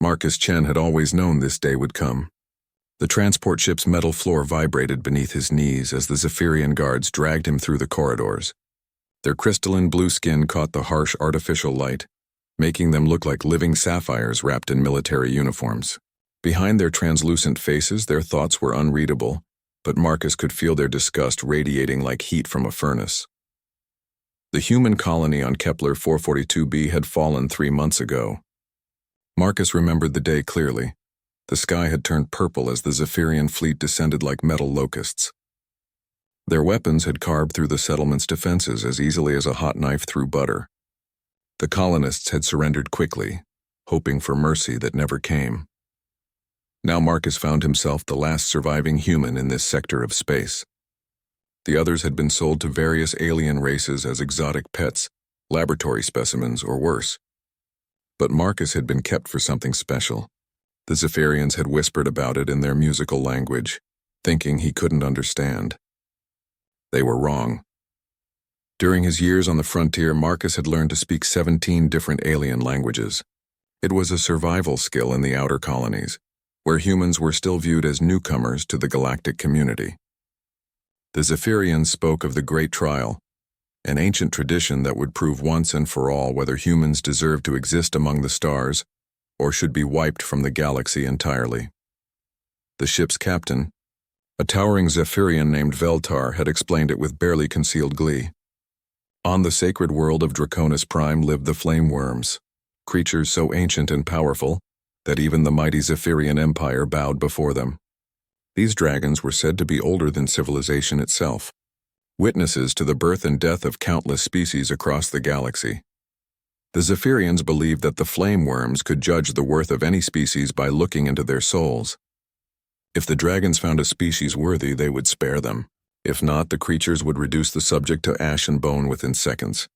Marcus Chen had always known this day would come. The transport ship's metal floor vibrated beneath his knees as the Zephyrian guards dragged him through the corridors. Their crystalline blue skin caught the harsh artificial light, making them look like living sapphires wrapped in military uniforms. Behind their translucent faces, their thoughts were unreadable, but Marcus could feel their disgust radiating like heat from a furnace. The human colony on Kepler 442b had fallen 3 months ago. Marcus remembered the day clearly. The sky had turned purple as the Zephyrian fleet descended like metal locusts. Their weapons had carved through the settlement's defenses as easily as a hot knife through butter. The colonists had surrendered quickly, hoping for mercy that never came. Now Marcus found himself the last surviving human in this sector of space. The others had been sold to various alien races as exotic pets, laboratory specimens, or worse. But Marcus had been kept for something special. The Zephyrians had whispered about it in their musical language, thinking he couldn't understand. They were wrong. During his years on the frontier, Marcus had learned to speak 17 different alien languages. It was a survival skill in the outer colonies, where humans were still viewed as newcomers to the galactic community. The Zephyrians spoke of the Great Trial, an ancient tradition that would prove once and for all whether humans deserved to exist among the stars or should be wiped from the galaxy entirely. The ship's captain, a towering Zephyrian named Veltar, had explained it with barely concealed glee. On the sacred world of Draconis Prime lived the flame worms, creatures so ancient and powerful that even the mighty Zephyrian Empire bowed before them. These dragons were said to be older than civilization itself, witnesses to the birth and death of countless species across the galaxy. The Zephyrians believed that the flame worms could judge the worth of any species by looking into their souls. If the dragons found a species worthy, they would spare them. If not, the creatures would reduce the subject to ash and bone within seconds.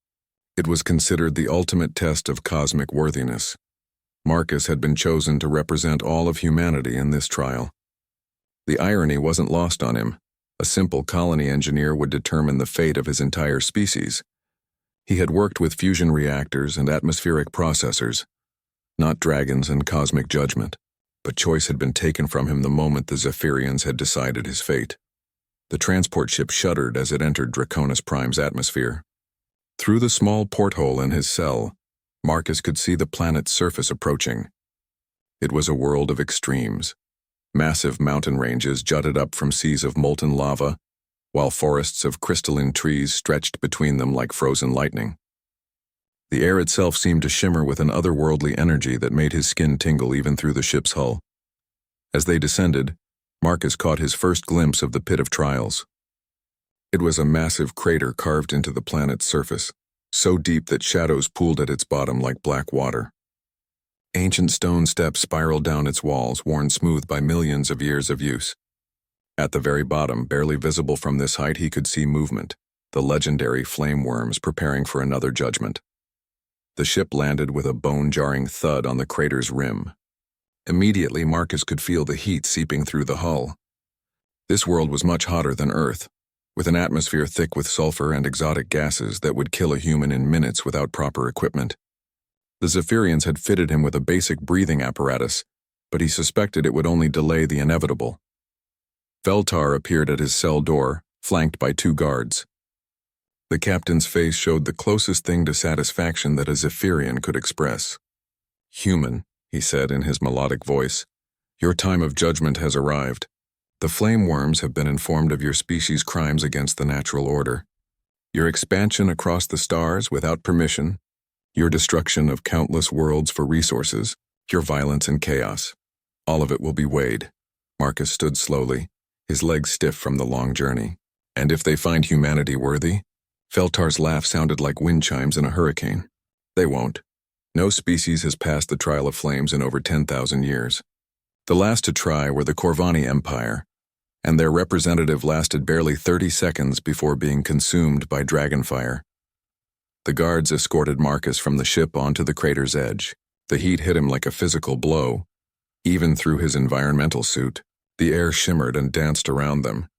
It was considered the ultimate test of cosmic worthiness. Marcus had been chosen to represent all of humanity in this trial. The irony wasn't lost on him. A simple colony engineer would determine the fate of his entire species. He had worked with fusion reactors and atmospheric processors, not dragons and cosmic judgment, but choice had been taken from him the moment the Zephyrians had decided his fate. The transport ship shuddered as it entered Draconis Prime's atmosphere. Through the small porthole in his cell, Marcus could see the planet's surface approaching. It was a world of extremes. Massive mountain ranges jutted up from seas of molten lava, while forests of crystalline trees stretched between them like frozen lightning. The air itself seemed to shimmer with an otherworldly energy that made his skin tingle even through the ship's hull. As they descended, Marcus caught his first glimpse of the Pit of Trials. It was a massive crater carved into the planet's surface, so deep that shadows pooled at its bottom like black water. Ancient stone steps spiraled down its walls, worn smooth by millions of years of use. At the very bottom, barely visible from this height, he could see movement, the legendary flame worms preparing for another judgment. The ship landed with a bone-jarring thud on the crater's rim. Immediately, Marcus could feel the heat seeping through the hull. This world was much hotter than Earth, with an atmosphere thick with sulfur and exotic gases that would kill a human in minutes without proper equipment. The Zephyrians had fitted him with a basic breathing apparatus, but he suspected it would only delay the inevitable. Veltar appeared at his cell door, flanked by 2 guards. The captain's face showed the closest thing to satisfaction that a Zephyrian could express. "Human," he said in his melodic voice, "your time of judgment has arrived. The flame worms have been informed of your species' crimes against the natural order. Your expansion across the stars without permission, your destruction of countless worlds for resources, your violence and chaos. All of it will be weighed." Marcus stood slowly, his legs stiff from the long journey. "And if they find humanity worthy?" Veltar's laugh sounded like wind chimes in a hurricane. "They won't. No species has passed the trial of flames in over 10,000 years. The last to try were the Corvani Empire, and their representative lasted barely 30 seconds before being consumed by dragonfire." The guards escorted Marcus from the ship onto the crater's edge. The heat hit him like a physical blow. Even through his environmental suit, the air shimmered and danced around them,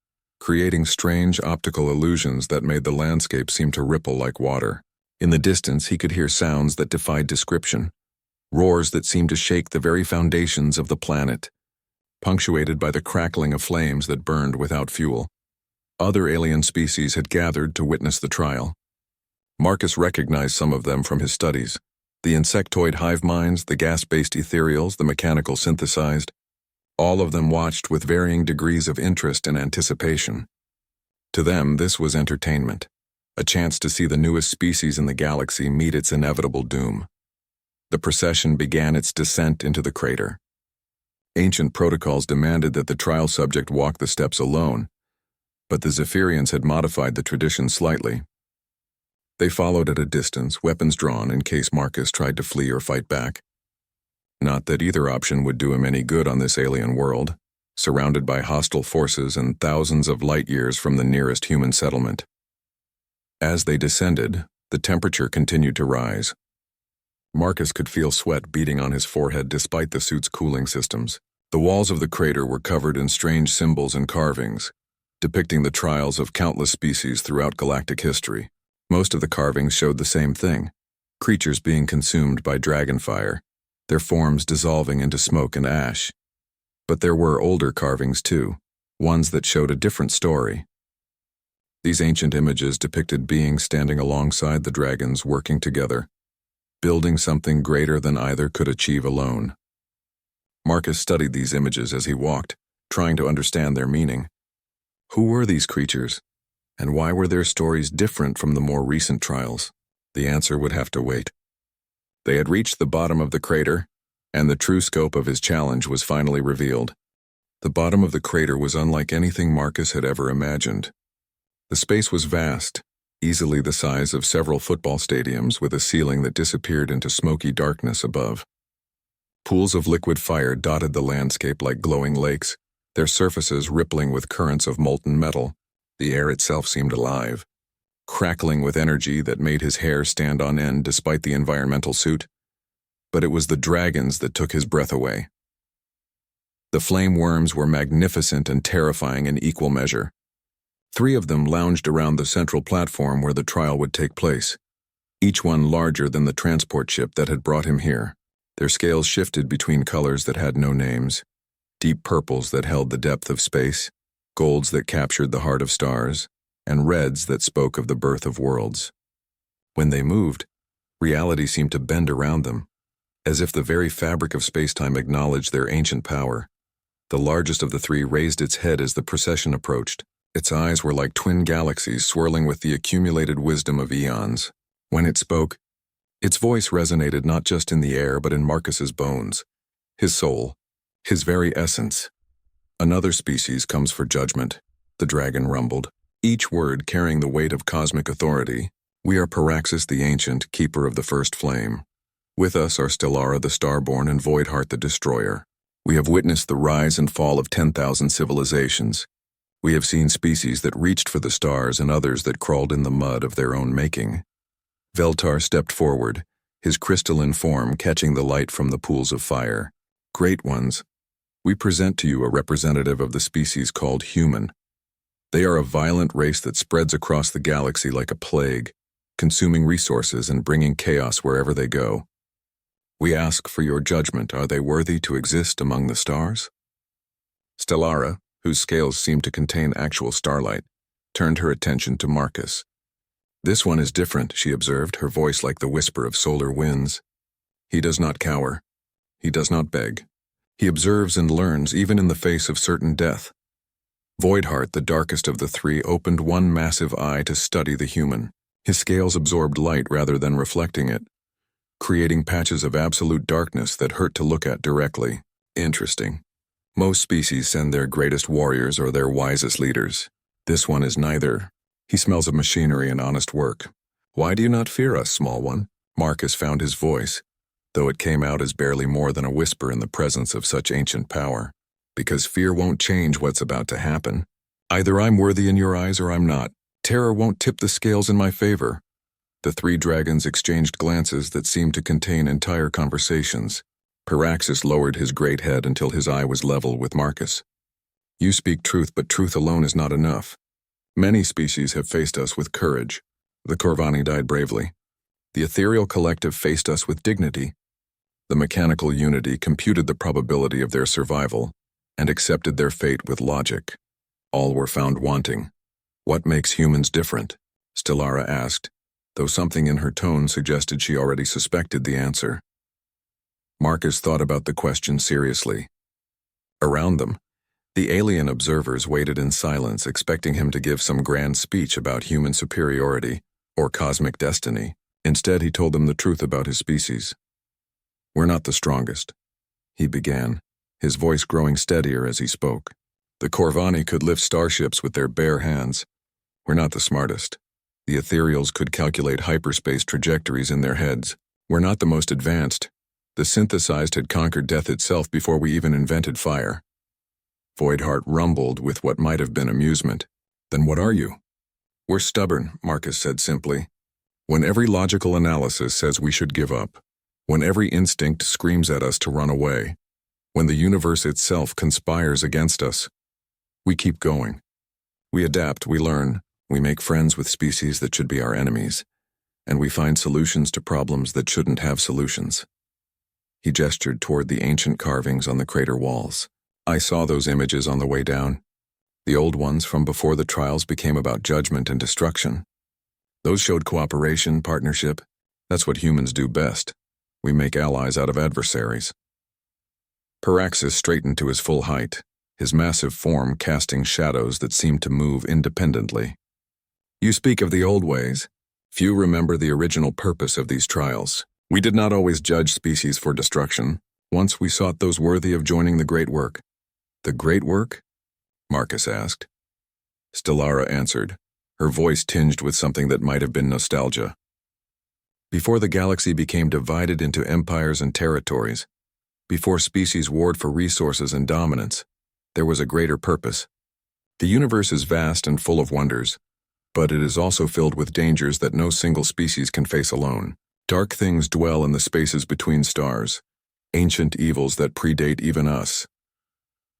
creating strange optical illusions that made the landscape seem to ripple like water. In the distance, he could hear sounds that defied description. roars that seemed to shake the very foundations of the planet, punctuated by the crackling of flames that burned without fuel. Other alien species had gathered to witness the trial. Marcus recognized some of them from his studies: the insectoid hive minds, the gas-based ethereals, the mechanical synthesized. All of them watched with varying degrees of interest and anticipation. To them, this was entertainment, a chance to see the newest species in the galaxy meet its inevitable doom. The procession began its descent into the crater. Ancient protocols demanded that the trial subject walk the steps alone, but the Zephyrians had modified the tradition slightly. They followed at a distance, weapons drawn in case Marcus tried to flee or fight back. Not that either option would do him any good on this alien world, surrounded by hostile forces and thousands of light years from the nearest human settlement. As they descended, the temperature continued to rise. Marcus could feel sweat beading on his forehead despite the suit's cooling systems. The walls of the crater were covered in strange symbols and carvings, depicting the trials of countless species throughout galactic history. Most of the carvings showed the same thing: creatures being consumed by dragonfire, their forms dissolving into smoke and ash. But there were older carvings too, ones that showed a different story. These ancient images depicted beings standing alongside the dragons, working together, building something greater than either could achieve alone. Marcus studied these images as he walked, trying to understand their meaning. Who were these creatures, and why were their stories different from the more recent trials? The answer would have to wait. They had reached the bottom of the crater, and the true scope of his challenge was finally revealed. The bottom of the crater was unlike anything Marcus had ever imagined. The space was vast, easily the size of several football stadiums, with a ceiling that disappeared into smoky darkness above. Pools of liquid fire dotted the landscape like glowing lakes, their surfaces rippling with currents of molten metal. The air itself seemed alive, crackling with energy that made his hair stand on end despite the environmental suit. But it was the dragons that took his breath away. The flame worms were magnificent and terrifying in equal measure. 3 of them lounged around the central platform where the trial would take place, each one larger than the transport ship that had brought him here. Their scales shifted between colors that had no names: deep purples that held the depth of space, golds that captured the heart of stars, and reds that spoke of the birth of worlds. When they moved, reality seemed to bend around them, as if the very fabric of spacetime acknowledged their ancient power. The largest of the 3 raised its head as the procession approached. Its eyes were like twin galaxies swirling with the accumulated wisdom of eons. When it spoke, its voice resonated not just in the air but in Marcus's bones, his soul, his very essence. "Another species comes for judgment," the dragon rumbled, each word carrying the weight of cosmic authority. "We are Paraxis the Ancient, keeper of the first flame. With us are Stellara the Starborn and Voidheart the Destroyer. We have witnessed the rise and fall of 10,000 civilizations. We have seen species that reached for the stars and others that crawled in the mud of their own making." Veltar stepped forward, his crystalline form catching the light from the pools of fire. "Great ones, we present to you a representative of the species called human. They are a violent race that spreads across the galaxy like a plague, consuming resources and bringing chaos wherever they go. We ask for your judgment. Are they worthy to exist among the stars?" Stellara, whose scales seemed to contain actual starlight, turned her attention to Marcus. "This one is different," she observed, her voice like the whisper of solar winds. "He does not cower. He does not beg. He observes and learns even in the face of certain death." Voidheart, the darkest of the 3, opened one massive eye to study the human. His scales absorbed light rather than reflecting it, creating patches of absolute darkness that hurt to look at directly. "Interesting. Most species send their greatest warriors or their wisest leaders. This one is neither. He smells of machinery and honest work. Why do you not fear us, small one?" Marcus found his voice, though it came out as barely more than a whisper in the presence of such ancient power. "Because fear won't change what's about to happen. Either I'm worthy in your eyes or I'm not. Terror won't tip the scales in my favor." The 3 dragons exchanged glances that seemed to contain entire conversations. Paraxis lowered his great head until his eye was level with Marcus. "You speak truth, but truth alone is not enough. Many species have faced us with courage. The Corvani died bravely. The ethereal collective faced us with dignity. The mechanical unity computed the probability of their survival and accepted their fate with logic. All were found wanting. "What makes humans different?" Stellara asked, though something in her tone suggested she already suspected the answer. Marcus thought about the question seriously. Around them, the alien observers waited in silence, expecting him to give some grand speech about human superiority or cosmic destiny. Instead, he told them the truth about his species. "We're not the strongest," he began, his voice growing steadier as he spoke. "The Corvani could lift starships with their bare hands. We're not the smartest. The ethereals could calculate hyperspace trajectories in their heads. We're not the most advanced. The synthesized had conquered death itself before we even invented fire." Voidheart rumbled with what might have been amusement. "Then what are you?" "We're stubborn," Marcus said simply. "When every logical analysis says we should give up, when every instinct screams at us to run away, when the universe itself conspires against us, we keep going. We adapt, we learn, we make friends with species that should be our enemies, and we find solutions to problems that shouldn't have solutions." He gestured toward the ancient carvings on the crater walls. "I saw those images on the way down. The old ones from before the trials became about judgment and destruction. Those showed cooperation, partnership. That's what humans do best. We make allies out of adversaries." Paraxis straightened to his full height, his massive form casting shadows that seemed to move independently. "You speak of the old ways. Few remember the original purpose of these trials. We did not always judge species for destruction. Once we sought those worthy of joining the great work." "The great work?" Marcus asked. Stellara answered, her voice tinged with something that might have been nostalgia. "Before the galaxy became divided into empires and territories, before species warred for resources and dominance, there was a greater purpose. The universe is vast and full of wonders, but it is also filled with dangers that no single species can face alone. Dark things dwell in the spaces between stars, ancient evils that predate even us."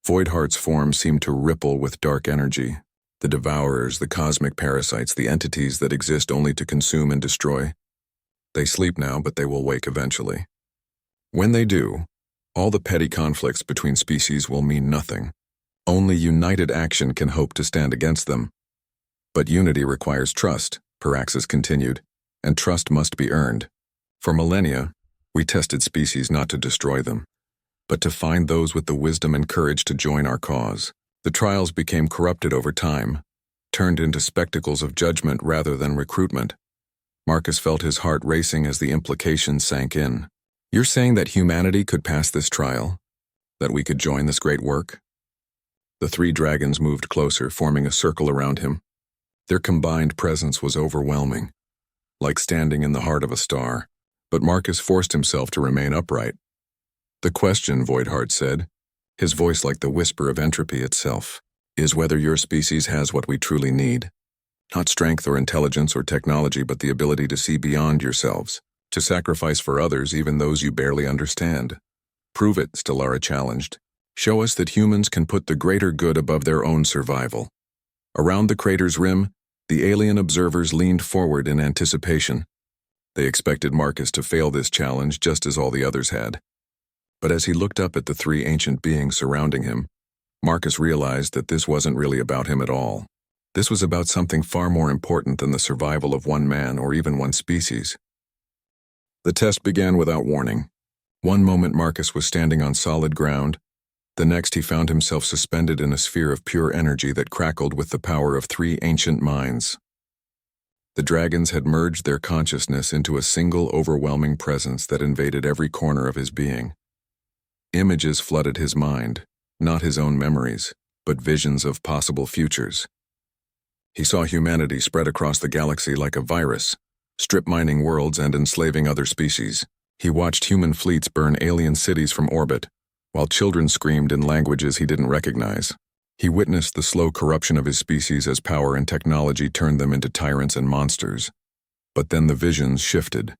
Voidheart's form seemed to ripple with dark energy. The devourers, the cosmic parasites, the entities that exist only to consume and destroy. They sleep now, but they will wake eventually. When they do, all the petty conflicts between species will mean nothing. Only united action can hope to stand against them. "But unity requires trust," Paraxis continued, "and trust must be earned. For millennia, we tested species not to destroy them, but to find those with the wisdom and courage to join our cause. The trials became corrupted over time, turned into spectacles of judgment rather than recruitment." Marcus felt his heart racing as the implications sank in. "You're saying that humanity could pass this trial? That we could join this great work?" The three dragons moved closer, forming a circle around him. Their combined presence was overwhelming, like standing in the heart of a star. But Marcus forced himself to remain upright. "The question," Voidheart said, his voice like the whisper of entropy itself, "is whether your species has what we truly need. Not strength or intelligence or technology, but the ability to see beyond yourselves, to sacrifice for others, even those you barely understand." "Prove it," Stellara challenged. "Show us that humans can put the greater good above their own survival." Around the crater's rim, the alien observers leaned forward in anticipation. They expected Marcus to fail this challenge just as all the others had. But as he looked up at the three ancient beings surrounding him, Marcus realized that this wasn't really about him at all. This was about something far more important than the survival of one man or even one species. The test began without warning. One moment Marcus was standing on solid ground. The next he found himself suspended in a sphere of pure energy that crackled with the power of three ancient minds. The dragons had merged their consciousness into a single overwhelming presence that invaded every corner of his being. Images flooded his mind, not his own memories, but visions of possible futures. He saw humanity spread across the galaxy like a virus, strip-mining worlds and enslaving other species. He watched human fleets burn alien cities from orbit, while children screamed in languages he didn't recognize. He witnessed the slow corruption of his species as power and technology turned them into tyrants and monsters. But then the visions shifted.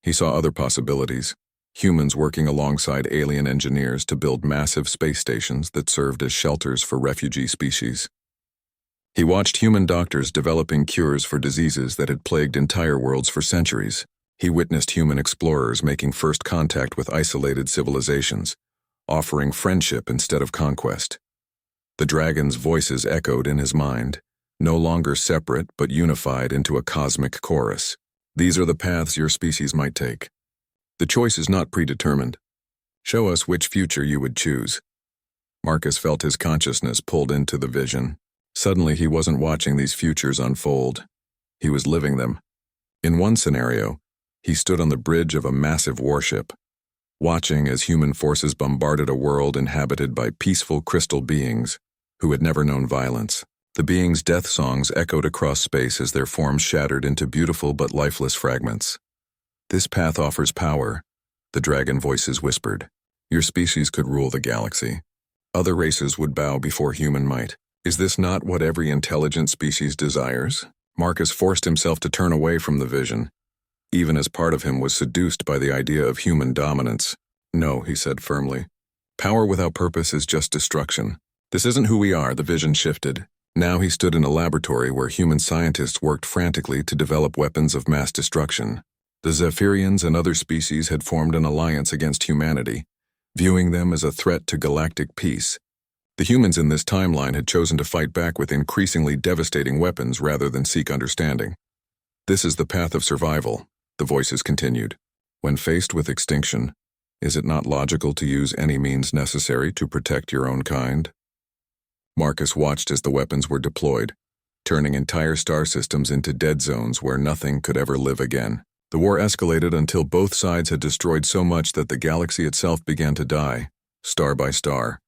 He saw other possibilities, humans working alongside alien engineers to build massive space stations that served as shelters for refugee species. He watched human doctors developing cures for diseases that had plagued entire worlds for centuries. He witnessed human explorers making first contact with isolated civilizations, offering friendship instead of conquest. The dragon's voices echoed in his mind, no longer separate but unified into a cosmic chorus. These are the paths your species might take. The choice is not predetermined. Show us which future you would choose. Marcus felt his consciousness pulled into the vision. Suddenly he wasn't watching these futures unfold. He was living them. In one scenario, he stood on the bridge of a massive warship, watching as human forces bombarded a world inhabited by peaceful crystal beings who had never known violence. The beings' death songs echoed across space as their forms shattered into beautiful but lifeless fragments. This path offers power, the dragon voices whispered. Your species could rule the galaxy. Other races would bow before human might. Is this not what every intelligent species desires? Marcus forced himself to turn away from the vision, even as part of him was seduced by the idea of human dominance. No, he said firmly. Power without purpose is just destruction. This isn't who we are, the vision shifted. Now he stood in a laboratory where human scientists worked frantically to develop weapons of mass destruction. The Zephyrians and other species had formed an alliance against humanity, viewing them as a threat to galactic peace. The humans in this timeline had chosen to fight back with increasingly devastating weapons rather than seek understanding. This is the path of survival, the voices continued. When faced with extinction, is it not logical to use any means necessary to protect your own kind? Marcus watched as the weapons were deployed, turning entire star systems into dead zones where nothing could ever live again. The war escalated until both sides had destroyed so much that the galaxy itself began to die, star by star.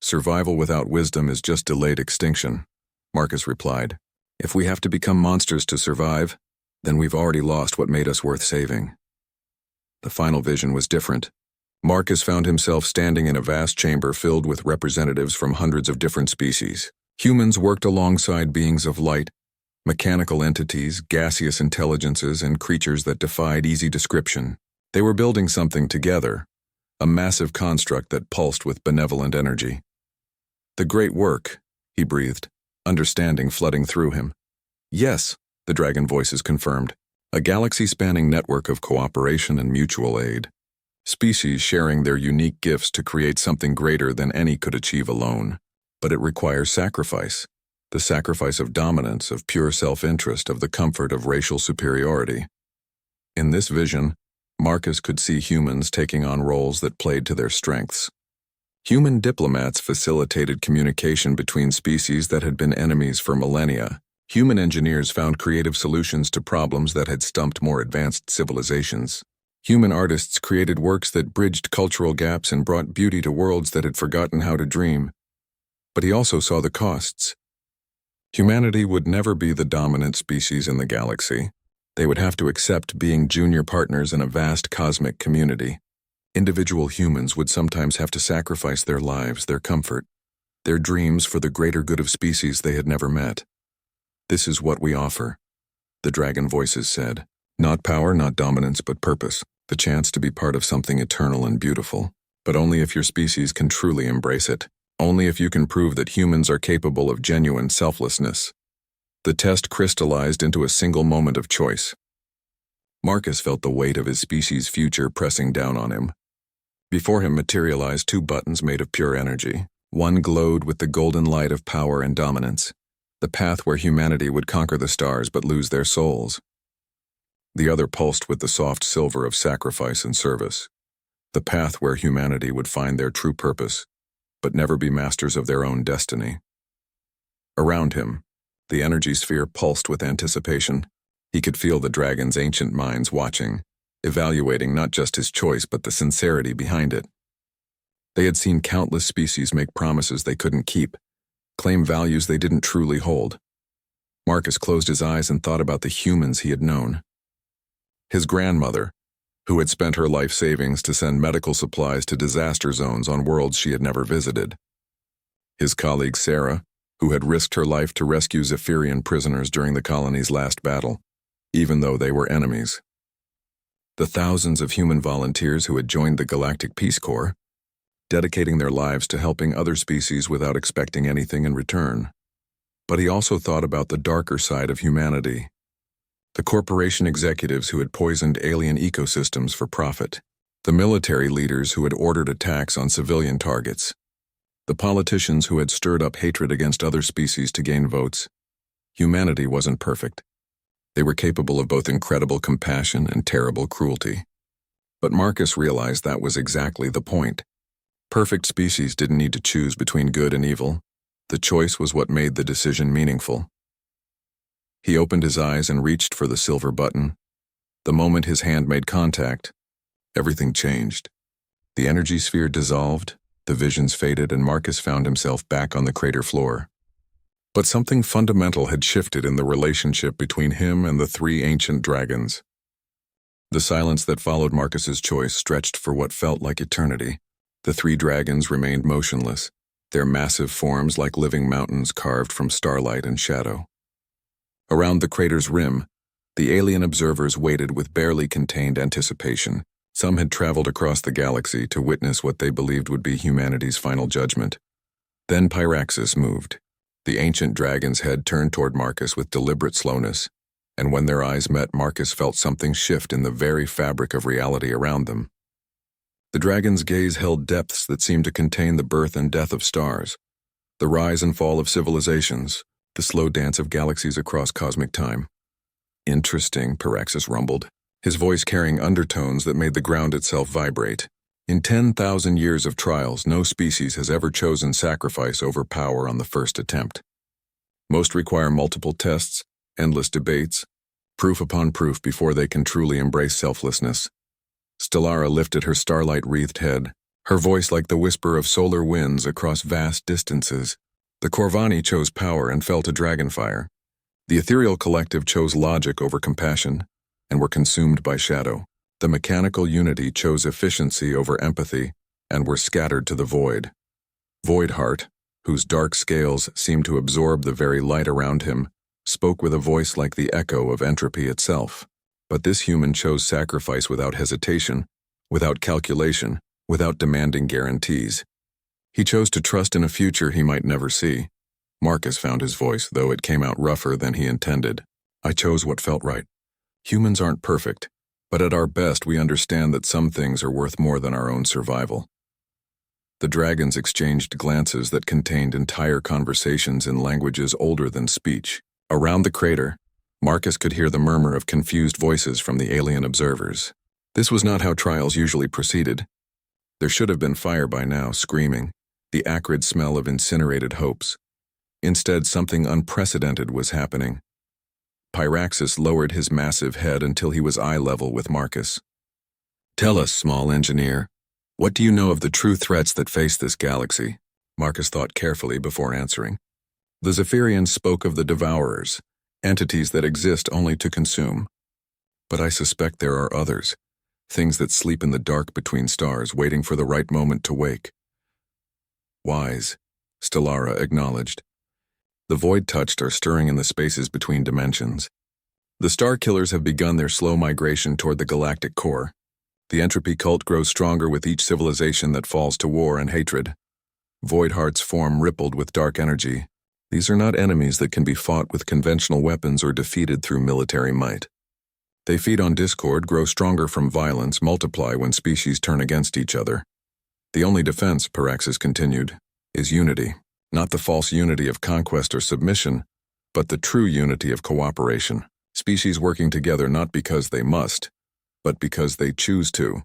Survival without wisdom is just delayed extinction, Marcus replied. If we have to become monsters to survive, then we've already lost what made us worth saving. The final vision was different. Marcus found himself standing in a vast chamber filled with representatives from hundreds of different species. Humans worked alongside beings of light, mechanical entities, gaseous intelligences, and creatures that defied easy description. They were building something together, a massive construct that pulsed with benevolent energy. The great work, he breathed, understanding flooding through him. Yes, the dragon voices confirmed, a galaxy-spanning network of cooperation and mutual aid. Species sharing their unique gifts to create something greater than any could achieve alone. But it requires sacrifice. The sacrifice of dominance, of pure self-interest, of the comfort of racial superiority. In this vision, Marcus could see humans taking on roles that played to their strengths. Human diplomats facilitated communication between species that had been enemies for millennia. Human engineers found creative solutions to problems that had stumped more advanced civilizations. Human artists created works that bridged cultural gaps and brought beauty to worlds that had forgotten how to dream. But he also saw the costs. Humanity would never be the dominant species in the galaxy. They would have to accept being junior partners in a vast cosmic community. Individual humans would sometimes have to sacrifice their lives, their comfort, their dreams for the greater good of species they had never met. This is what we offer, the dragon voices said. Not power, not dominance, but purpose. The chance to be part of something eternal and beautiful. But only if your species can truly embrace it. Only if you can prove that humans are capable of genuine selflessness. The test crystallized into a single moment of choice. Marcus felt the weight of his species' future pressing down on him. Before him materialized two buttons made of pure energy. One glowed with the golden light of power and dominance, the path where humanity would conquer the stars but lose their souls. The other pulsed with the soft silver of sacrifice and service, the path where humanity would find their true purpose, but never be masters of their own destiny. Around him, the energy sphere pulsed with anticipation. He could feel the dragon's ancient minds watching, evaluating not just his choice but the sincerity behind it. They had seen countless species make promises they couldn't keep, claim values they didn't truly hold. Marcus closed his eyes and thought about the humans he had known. His grandmother, who had spent her life savings to send medical supplies to disaster zones on worlds she had never visited. His colleague Sarah, who had risked her life to rescue Zephyrian prisoners during the colony's last battle, even though they were enemies. The thousands of human volunteers who had joined the Galactic Peace Corps, dedicating their lives to helping other species without expecting anything in return. But he also thought about the darker side of humanity. The corporation executives who had poisoned alien ecosystems for profit. The military leaders who had ordered attacks on civilian targets. The politicians who had stirred up hatred against other species to gain votes. Humanity wasn't perfect. They were capable of both incredible compassion and terrible cruelty. But Marcus realized that was exactly the point. Perfect species didn't need to choose between good and evil. The choice was what made the decision meaningful. He opened his eyes and reached for the silver button. The moment his hand made contact, everything changed. The energy sphere dissolved, the visions faded, and Marcus found himself back on the crater floor. But something fundamental had shifted in the relationship between him and the three ancient dragons. The silence that followed Marcus's choice stretched for what felt like eternity. The three dragons remained motionless, their massive forms like living mountains carved from starlight and shadow. Around the crater's rim, the alien observers waited with barely contained anticipation. Some had traveled across the galaxy to witness what they believed would be humanity's final judgment. Then Pyraxis moved. The ancient dragon's head turned toward Marcus with deliberate slowness, and when their eyes met, Marcus felt something shift in the very fabric of reality around them. The dragon's gaze held depths that seemed to contain the birth and death of stars, the rise and fall of civilizations, the slow dance of galaxies across cosmic time. Interesting, Pyraxis rumbled, his voice carrying undertones that made the ground itself vibrate. In 10,000 years of trials, no species has ever chosen sacrifice over power on the first attempt. Most require multiple tests, endless debates, proof upon proof before they can truly embrace selflessness. Stellara lifted her starlight-wreathed head, her voice like the whisper of solar winds across vast distances. The Corvani chose power and fell to dragonfire. The ethereal collective chose logic over compassion and were consumed by shadow. The mechanical unity chose efficiency over empathy and were scattered to the void. Voidheart, whose dark scales seemed to absorb the very light around him, spoke with a voice like the echo of entropy itself. But this human chose sacrifice without hesitation, without calculation, without demanding guarantees. He chose to trust in a future he might never see. Marcus found his voice, though it came out rougher than he intended. I chose what felt right. Humans aren't perfect, but at our best we understand that some things are worth more than our own survival. The dragons exchanged glances that contained entire conversations in languages older than speech. Around the crater, Marcus could hear the murmur of confused voices from the alien observers. This was not how trials usually proceeded. There should have been fire by now, screaming, the acrid smell of incinerated hopes. Instead, something unprecedented was happening. Pyraxis lowered his massive head until he was eye level with Marcus. Tell us, small engineer, what do you know of the true threats that face this galaxy? Marcus thought carefully before answering. The Zephyrians spoke of the Devourers, entities that exist only to consume. But I suspect there are others, things that sleep in the dark between stars, waiting for the right moment to wake. Wise, Stellara acknowledged. The void touched are stirring in the spaces between dimensions. The Star Killers have begun their slow migration toward the galactic core. The entropy cult grows stronger with each civilization that falls to war and hatred. Voidheart's form rippled with dark energy. These are not enemies that can be fought with conventional weapons or defeated through military might. They feed on discord, grow stronger from violence, multiply when species turn against each other. The only defense, Pyraxis continued, is unity. Not the false unity of conquest or submission, but the true unity of cooperation. Species working together not because they must, but because they choose to.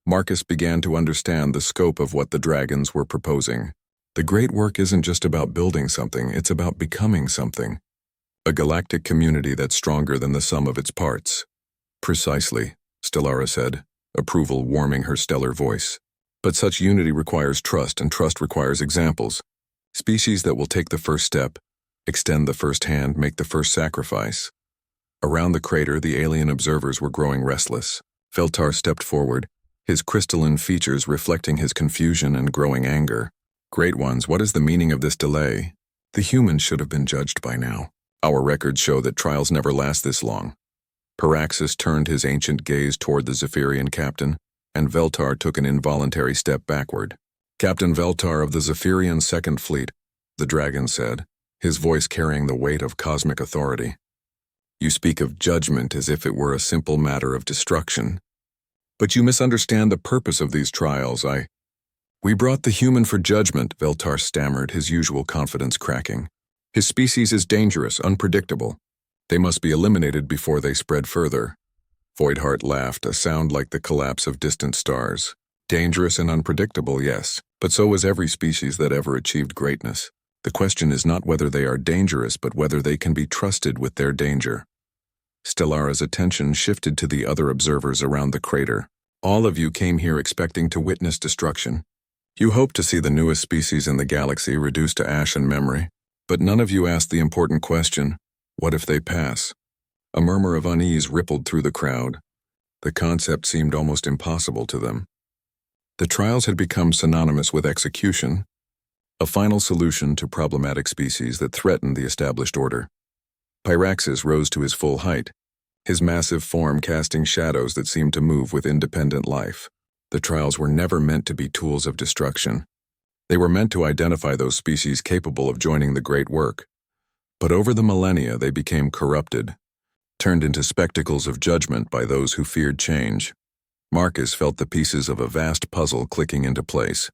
Marcus began to understand the scope of what the dragons were proposing. The great work isn't just about building something, it's about becoming something. A galactic community that's stronger than the sum of its parts. Precisely, Stellara said, approval warming her stellar voice. But such unity requires trust, and trust requires examples. Species that will take the first step, extend the first hand, make the first sacrifice. Around the crater, the alien observers were growing restless. Veltar stepped forward, his crystalline features reflecting his confusion and growing anger. Great ones, what is the meaning of this delay? The humans should have been judged by now. Our records show that trials never last this long. Pyraxis turned his ancient gaze toward the Zephyrian captain, and Veltar took an involuntary step backward. Captain Veltar of the Zephyrian Second Fleet, the dragon said, his voice carrying the weight of cosmic authority. You speak of judgment as if it were a simple matter of destruction. But you misunderstand the purpose of these trials. We brought the human for judgment, Veltar stammered, his usual confidence cracking. His species is dangerous, unpredictable. They must be eliminated before they spread further. Voidheart laughed, a sound like the collapse of distant stars. Dangerous and unpredictable, yes, but so was every species that ever achieved greatness. The question is not whether they are dangerous, but whether they can be trusted with their danger. Stellara's attention shifted to the other observers around the crater. All of you came here expecting to witness destruction. You hoped to see the newest species in the galaxy reduced to ash and memory, but none of you asked the important question, what if they pass? A murmur of unease rippled through the crowd. The concept seemed almost impossible to them. The trials had become synonymous with execution, a final solution to problematic species that threatened the established order. Pyraxis rose to his full height, his massive form casting shadows that seemed to move with independent life. The trials were never meant to be tools of destruction. They were meant to identify those species capable of joining the great work. But over the millennia they became corrupted, turned into spectacles of judgment by those who feared change. Marcus felt the pieces of a vast puzzle clicking into place.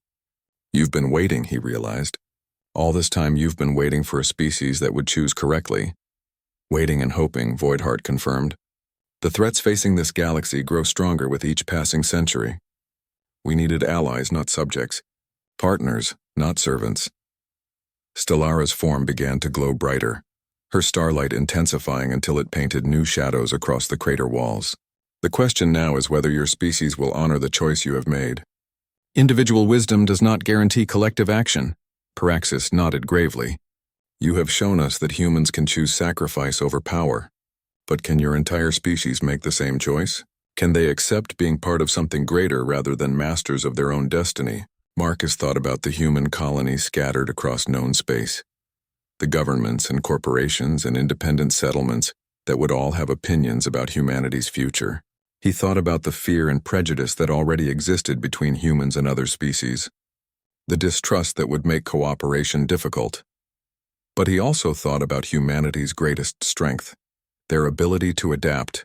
You've been waiting, he realized. All this time you've been waiting for a species that would choose correctly. Waiting and hoping, Voidheart confirmed. The threats facing this galaxy grow stronger with each passing century. We needed allies, not subjects. Partners, not servants. Stellara's form began to glow brighter, her starlight intensifying until it painted new shadows across the crater walls. The question now is whether your species will honor the choice you have made. Individual wisdom does not guarantee collective action. Pyraxis nodded gravely. You have shown us that humans can choose sacrifice over power. But can your entire species make the same choice? Can they accept being part of something greater rather than masters of their own destiny? Marcus thought about the human colonies scattered across known space. The governments and corporations and independent settlements that would all have opinions about humanity's future. He thought about the fear and prejudice that already existed between humans and other species, the distrust that would make cooperation difficult. But he also thought about humanity's greatest strength, their ability to adapt,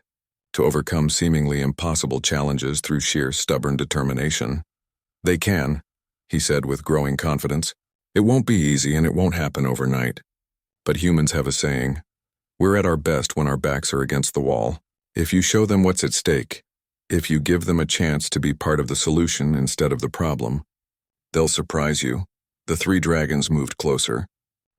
to overcome seemingly impossible challenges through sheer stubborn determination. They can, he said with growing confidence. It won't be easy and it won't happen overnight. But humans have a saying, we're at our best when our backs are against the wall. If you show them what's at stake, if you give them a chance to be part of the solution instead of the problem, they'll surprise you. The three dragons moved closer,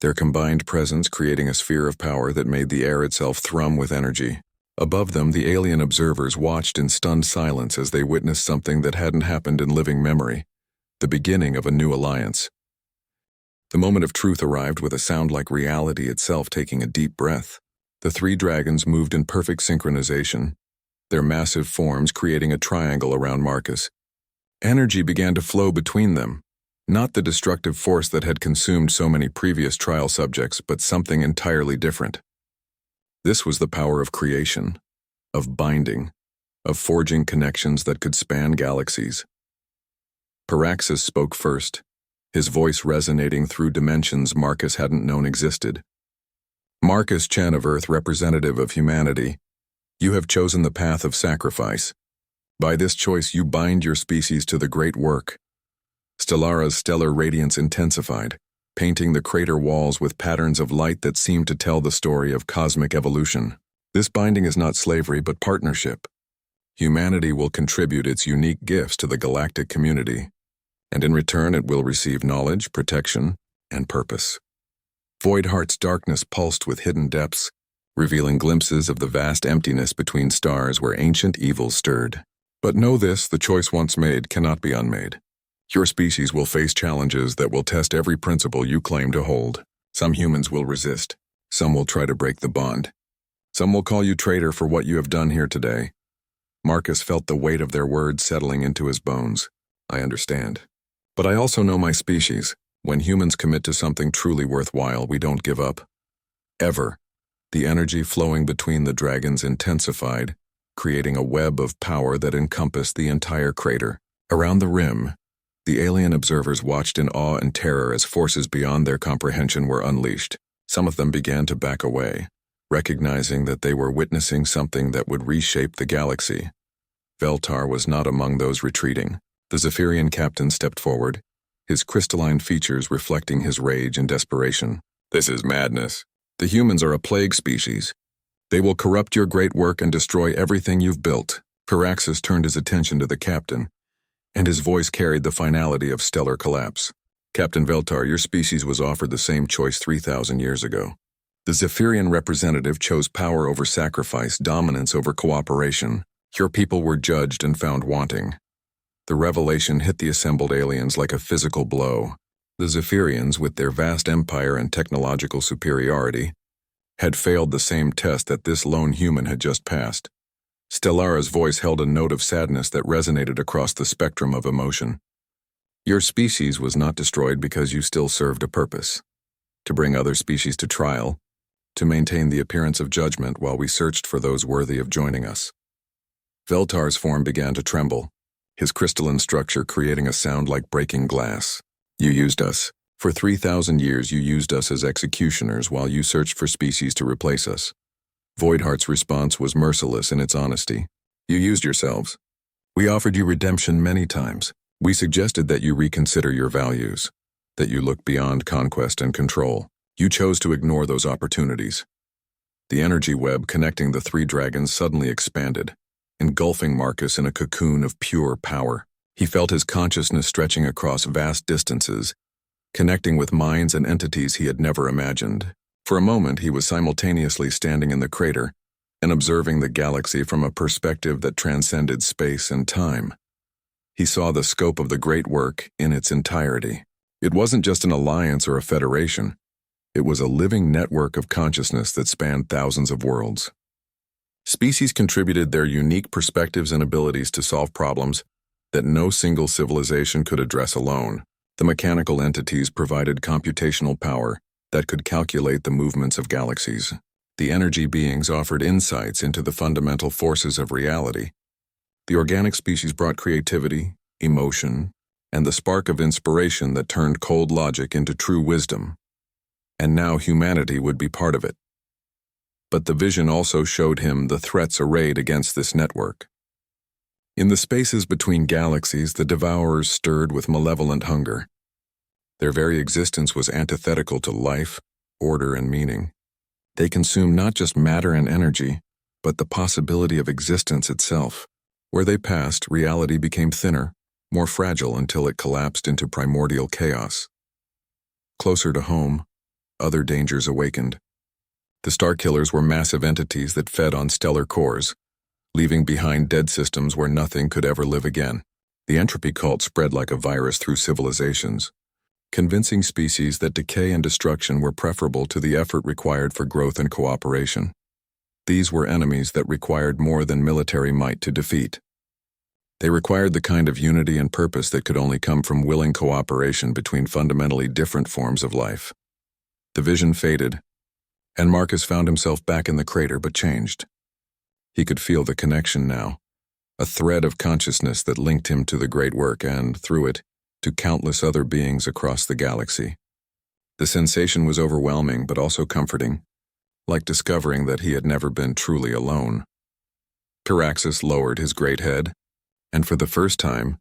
their combined presence creating a sphere of power that made the air itself thrum with energy. Above them, the alien observers watched in stunned silence as they witnessed something that hadn't happened in living memory, the beginning of a new alliance. The moment of truth arrived with a sound like reality itself taking a deep breath. The three dragons moved in perfect synchronization, their massive forms creating a triangle around Marcus. Energy began to flow between them, not the destructive force that had consumed so many previous trial subjects, but something entirely different. This was the power of creation, of binding, of forging connections that could span galaxies. Pyraxis spoke first, his voice resonating through dimensions Marcus hadn't known existed. Marcus Chen of Earth, representative of humanity, you have chosen the path of sacrifice. By this choice you bind your species to the great work. Stellara's stellar radiance intensified, painting the crater walls with patterns of light that seemed to tell the story of cosmic evolution. This binding is not slavery but partnership. Humanity will contribute its unique gifts to the galactic community, and in return it will receive knowledge, protection, and purpose. Voidheart's darkness pulsed with hidden depths, revealing glimpses of the vast emptiness between stars where ancient evils stirred. But know this, the choice once made cannot be unmade. Your species will face challenges that will test every principle you claim to hold. Some humans will resist. Some will try to break the bond. Some will call you traitor for what you have done here today. Marcus felt the weight of their words settling into his bones. I understand. But I also know my species. When humans commit to something truly worthwhile, we don't give up. Ever. The energy flowing between the dragons intensified, creating a web of power that encompassed the entire crater. Around the rim, the alien observers watched in awe and terror as forces beyond their comprehension were unleashed. Some of them began to back away, recognizing that they were witnessing something that would reshape the galaxy. Veltar was not among those retreating. The Zephyrian captain stepped forward, his crystalline features reflecting his rage and desperation. "This is madness. The humans are a plague species. They will corrupt your great work and destroy everything you've built." Piraxis turned his attention to the captain, and his voice carried the finality of stellar collapse. "Captain Veltar, your species was offered the same choice 3,000 years ago. The Zephyrian representative chose power over sacrifice, dominance over cooperation. Your people were judged and found wanting." The revelation hit the assembled aliens like a physical blow. The Zephyrians, with their vast empire and technological superiority, had failed the same test that this lone human had just passed. Stellara's voice held a note of sadness that resonated across the spectrum of emotion. "Your species was not destroyed because you still served a purpose. To bring other species to trial, to maintain the appearance of judgment while we searched for those worthy of joining us." Veltar's form began to tremble, his crystalline structure creating a sound like breaking glass. "You used us. For 3,000 years you used us as executioners while you searched for species to replace us." Voidheart's response was merciless in its honesty. "You used yourselves. We offered you redemption many times. We suggested that you reconsider your values, that you look beyond conquest and control. You chose to ignore those opportunities." The energy web connecting the three dragons suddenly expanded, engulfing Marcus in a cocoon of pure power. He felt his consciousness stretching across vast distances, connecting with minds and entities he had never imagined. For a moment, he was simultaneously standing in the crater and observing the galaxy from a perspective that transcended space and time. He saw the scope of the great work in its entirety. It wasn't just an alliance or a federation. It was a living network of consciousness that spanned thousands of worlds. Species contributed their unique perspectives and abilities to solve problems that no single civilization could address alone. The mechanical entities provided computational power that could calculate the movements of galaxies. The energy beings offered insights into the fundamental forces of reality. The organic species brought creativity, emotion, and the spark of inspiration that turned cold logic into true wisdom. And now humanity would be part of it. But the vision also showed him the threats arrayed against this network. In the spaces between galaxies, the Devourers stirred with malevolent hunger. Their very existence was antithetical to life, order, and meaning. They consumed not just matter and energy, but the possibility of existence itself. Where they passed, reality became thinner, more fragile until it collapsed into primordial chaos. Closer to home, other dangers awakened. The Starkillers were massive entities that fed on stellar cores, leaving behind dead systems where nothing could ever live again. The entropy cult spread like a virus through civilizations, convincing species that decay and destruction were preferable to the effort required for growth and cooperation. These were enemies that required more than military might to defeat. They required the kind of unity and purpose that could only come from willing cooperation between fundamentally different forms of life. The vision faded, and Marcus found himself back in the crater but changed. He could feel the connection now, a thread of consciousness that linked him to the great work and, through it, to countless other beings across the galaxy. The sensation was overwhelming but also comforting, like discovering that he had never been truly alone. Piraxis lowered his great head, and for the first time,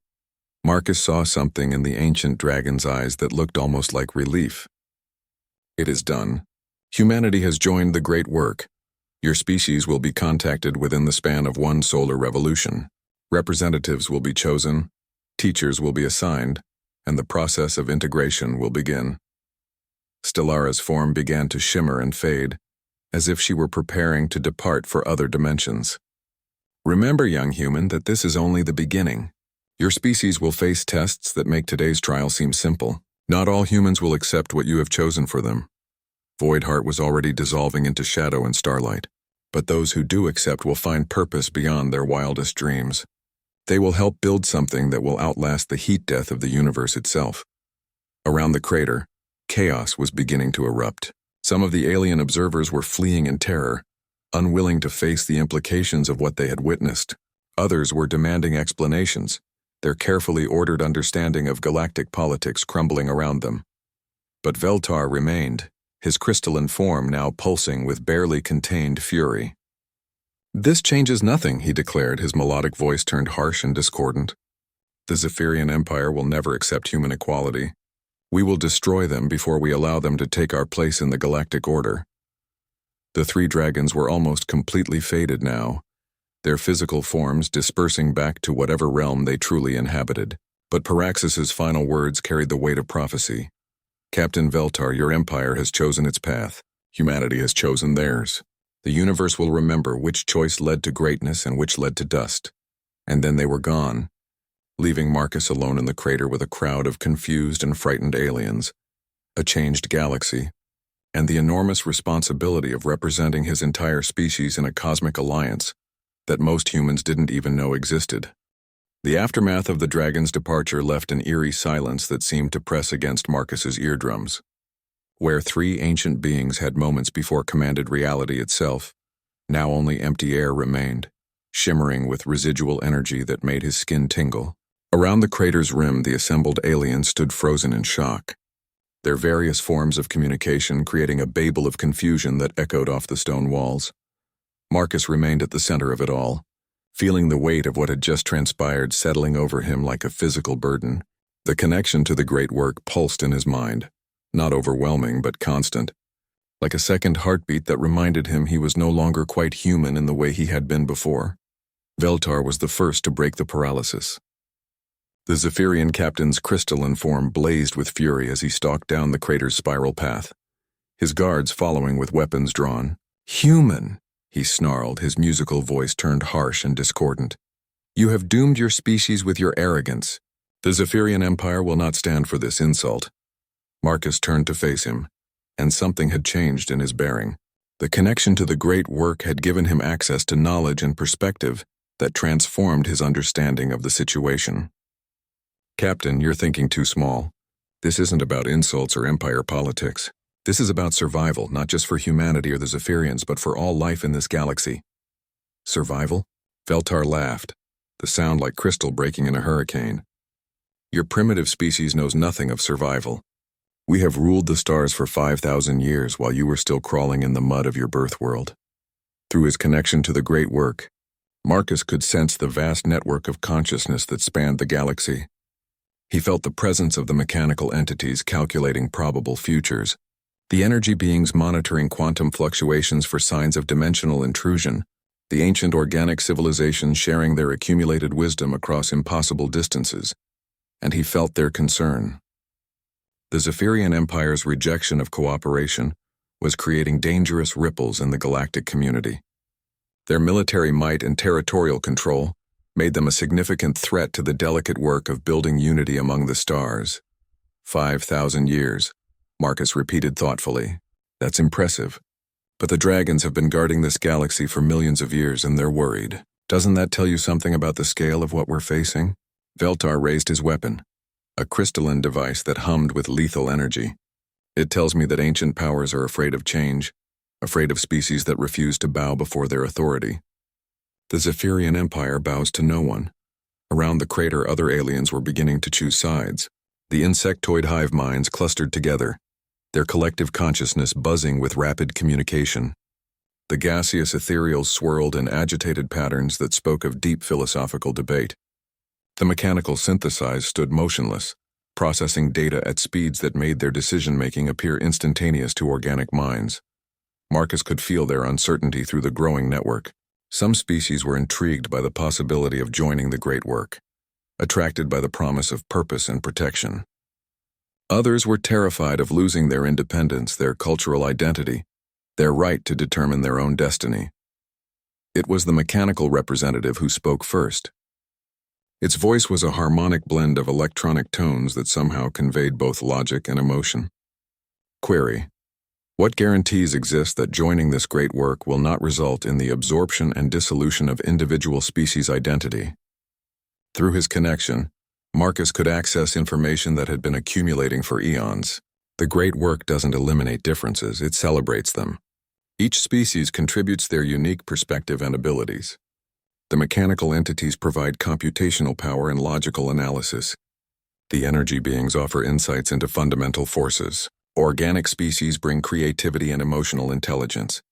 Marcus saw something in the ancient dragon's eyes that looked almost like relief. "It is done. Humanity has joined the great work. Your species will be contacted within the span of one solar revolution. Representatives will be chosen, teachers will be assigned, and the process of integration will begin." Stellara's form began to shimmer and fade, as if she were preparing to depart for other dimensions. "Remember, young human, that this is only the beginning. Your species will face tests that make today's trial seem simple. Not all humans will accept what you have chosen for them." Voidheart was already dissolving into shadow and starlight. "But those who do accept will find purpose beyond their wildest dreams. They will help build something that will outlast the heat death of the universe itself." Around the crater, chaos was beginning to erupt. Some of the alien observers were fleeing in terror, unwilling to face the implications of what they had witnessed. Others were demanding explanations, their carefully ordered understanding of galactic politics crumbling around them. But Veltar remained, his crystalline form now pulsing with barely contained fury. "This changes nothing," he declared, his melodic voice turned harsh and discordant. "The Zephyrian Empire will never accept human equality. We will destroy them before we allow them to take our place in the galactic order." The three dragons were almost completely faded now, their physical forms dispersing back to whatever realm they truly inhabited. But Paraxis's final words carried the weight of prophecy. "Captain Veltar, your empire has chosen its path. Humanity has chosen theirs. The universe will remember which choice led to greatness and which led to dust." And then they were gone, leaving Marcus alone in the crater with a crowd of confused and frightened aliens, a changed galaxy, and the enormous responsibility of representing his entire species in a cosmic alliance that most humans didn't even know existed. The aftermath of the dragon's departure left an eerie silence that seemed to press against Marcus's eardrums. Where three ancient beings had moments before commanded reality itself, now only empty air remained, shimmering with residual energy that made his skin tingle. Around the crater's rim, the assembled aliens stood frozen in shock, their various forms of communication creating a babel of confusion that echoed off the stone walls. Marcus remained at the center of it all, feeling the weight of what had just transpired settling over him like a physical burden. The connection to the great work pulsed in his mind, not overwhelming but constant, like a second heartbeat that reminded him he was no longer quite human in the way he had been before. Veltar was the first to break the paralysis. The Zephyrian captain's crystalline form blazed with fury as he stalked down the crater's spiral path, his guards following with weapons drawn. "Human!" he snarled, his musical voice turned harsh and discordant. "You have doomed your species with your arrogance. The Zephyrian Empire will not stand for this insult." Marcus turned to face him, and something had changed in his bearing. The connection to the great work had given him access to knowledge and perspective that transformed his understanding of the situation. "Captain, you're thinking too small. This isn't about insults or empire politics. This is about survival, not just for humanity or the Zephyrians, but for all life in this galaxy." "Survival?" Veltar laughed, the sound like crystal breaking in a hurricane. "Your primitive species knows nothing of survival. We have ruled the stars for 5,000 years while you were still crawling in the mud of your birth world." Through his connection to the great work, Marcus could sense the vast network of consciousness that spanned the galaxy. He felt the presence of the mechanical entities calculating probable futures, the energy beings monitoring quantum fluctuations for signs of dimensional intrusion, the ancient organic civilizations sharing their accumulated wisdom across impossible distances, and he felt their concern. The Zephyrian Empire's rejection of cooperation was creating dangerous ripples in the galactic community. Their military might and territorial control made them a significant threat to the delicate work of building unity among the stars. 5,000 years, Marcus repeated thoughtfully. "That's impressive. But the dragons have been guarding this galaxy for millions of years and they're worried. Doesn't that tell you something about the scale of what we're facing?" Veltar raised his weapon, a crystalline device that hummed with lethal energy. "It tells me that ancient powers are afraid of change, afraid of species that refuse to bow before their authority. The Zephyrian Empire bows to no one." Around the crater, other aliens were beginning to choose sides. The insectoid hive minds clustered together, their collective consciousness buzzing with rapid communication. The gaseous ethereals swirled in agitated patterns that spoke of deep philosophical debate. The mechanical synthesized stood motionless, processing data at speeds that made their decision-making appear instantaneous to organic minds. Marcus could feel their uncertainty through the growing network. Some species were intrigued by the possibility of joining the great work, attracted by the promise of purpose and protection. Others were terrified of losing their independence, their cultural identity, their right to determine their own destiny. It was the mechanical representative who spoke first. Its voice was a harmonic blend of electronic tones that somehow conveyed both logic and emotion. Query: what guarantees exist that joining this great work will not result in the absorption and dissolution of individual species' identity? Through his connection, Marcus could access information that had been accumulating for eons. The great work doesn't eliminate differences, it celebrates them. Each species contributes their unique perspective and abilities. The mechanical entities provide computational power and logical analysis. The energy beings offer insights into fundamental forces. Organic species bring creativity and emotional intelligence.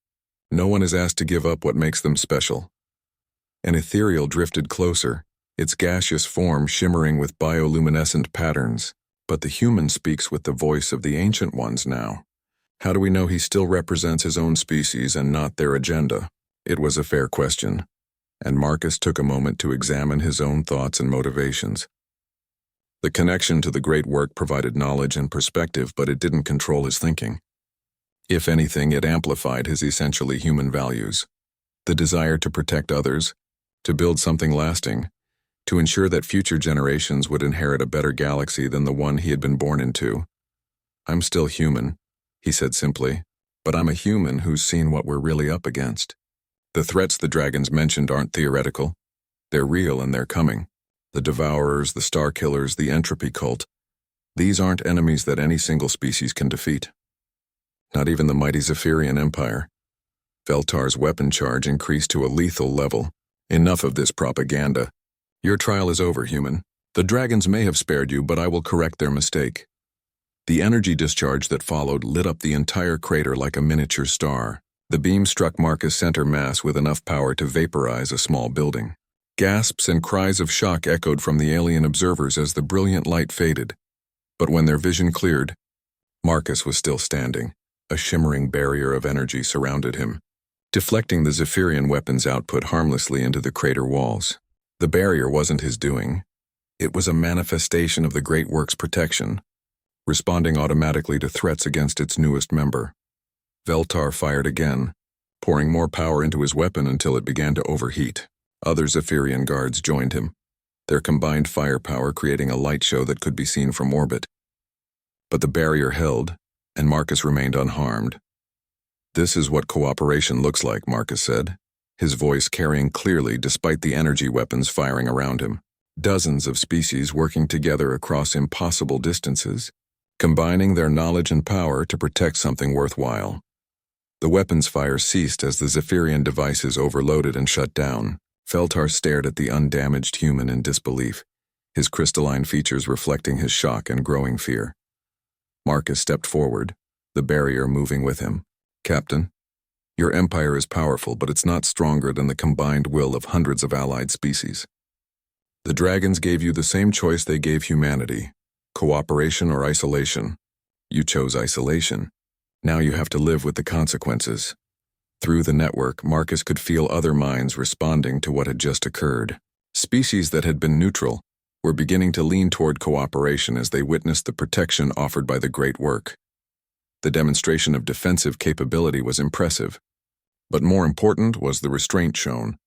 No one is asked to give up what makes them special. An ethereal drifted closer, its gaseous form shimmering with bioluminescent patterns, but the human speaks with the voice of the ancient ones now. How do we know he still represents his own species and not their agenda? It was a fair question, and Marcus took a moment to examine his own thoughts and motivations. The connection to the great work provided knowledge and perspective, but it didn't control his thinking. If anything, it amplified his essentially human values. The desire to protect others, to build something lasting, to ensure that future generations would inherit a better galaxy than the one he had been born into. "I'm still human," he said simply, "but I'm a human who's seen what we're really up against. The threats the dragons mentioned aren't theoretical. They're real and they're coming. The Devourers, the Star Killers, the Entropy Cult. These aren't enemies that any single species can defeat. Not even the mighty Zephyrian Empire." Veltar's weapon charge increased to a lethal level. "Enough of this propaganda. Your trial is over, human. The dragons may have spared you, but I will correct their mistake." The energy discharge that followed lit up the entire crater like a miniature star. The beam struck Marcus' center mass with enough power to vaporize a small building. Gasps and cries of shock echoed from the alien observers as the brilliant light faded. But when their vision cleared, Marcus was still standing. A shimmering barrier of energy surrounded him, deflecting the Zephyrian weapon's output harmlessly into the crater walls. The barrier wasn't his doing. It was a manifestation of the Great Work's protection, responding automatically to threats against its newest member. Veltar fired again, pouring more power into his weapon until it began to overheat. Other Zephyrian guards joined him, their combined firepower creating a light show that could be seen from orbit. But the barrier held, and Marcus remained unharmed. "This is what cooperation looks like," Marcus said, his voice carrying clearly despite the energy weapons firing around him. Dozens of species working together across impossible distances, combining their knowledge and power to protect something worthwhile. The weapons fire ceased as the Zephyrian devices overloaded and shut down. Veltar stared at the undamaged human in disbelief, his crystalline features reflecting his shock and growing fear. Marcus stepped forward, the barrier moving with him. "Captain, your empire is powerful, but it's not stronger than the combined will of hundreds of allied species. The dragons gave you the same choice they gave humanity, cooperation or isolation. You chose isolation. Now you have to live with the consequences." Through the network, Marcus could feel other minds responding to what had just occurred. Species that had been neutral were beginning to lean toward cooperation as they witnessed the protection offered by the Great Work. The demonstration of defensive capability was impressive, but more important was the restraint shown.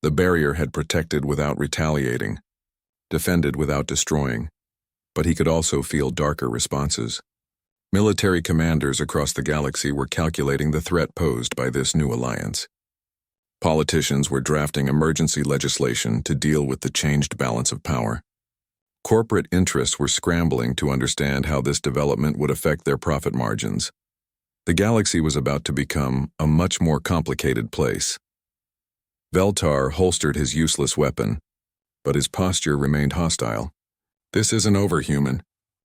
The barrier had protected without retaliating, defended without destroying, but he could also feel darker responses. Military commanders across the galaxy were calculating the threat posed by this new alliance. Politicians were drafting emergency legislation to deal with the changed balance of power. Corporate interests were scrambling to understand how this development would affect their profit margins. The galaxy was about to become a much more complicated place. Veltar holstered his useless weapon, but his posture remained hostile. "This isn't over, human.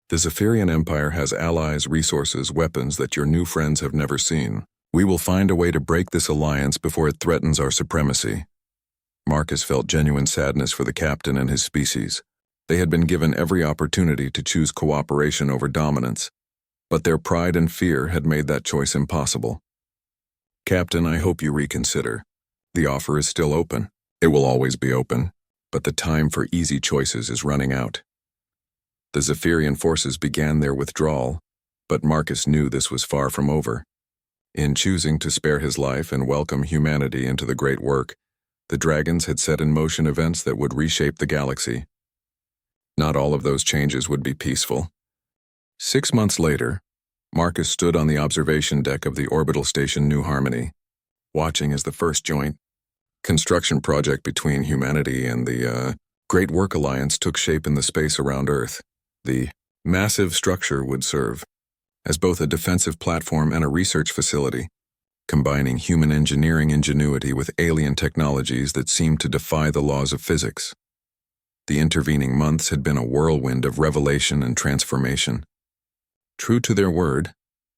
The Zephyrian Empire has allies, resources, weapons that your new friends have never seen. We will find a way to break this alliance before it threatens our supremacy." Marcus felt genuine sadness for the captain and his species. They had been given every opportunity to choose cooperation over dominance, but their pride and fear had made that choice impossible. "Captain, I hope you reconsider. The offer is still open. It will always be open, but the time for easy choices is running out." The Zephyrian forces began their withdrawal, but Marcus knew this was far from over. In choosing to spare his life and welcome humanity into the Great Work, the dragons had set in motion events that would reshape the galaxy. Not all of those changes would be peaceful. 6 months later, Marcus stood on the observation deck of the orbital station New Harmony, watching as the first joint construction project between humanity and the Great Work Alliance took shape in the space around Earth. The massive structure would serve as both a defensive platform and a research facility, combining human engineering ingenuity with alien technologies that seemed to defy the laws of physics. The intervening months had been a whirlwind of revelation and transformation. True to their word,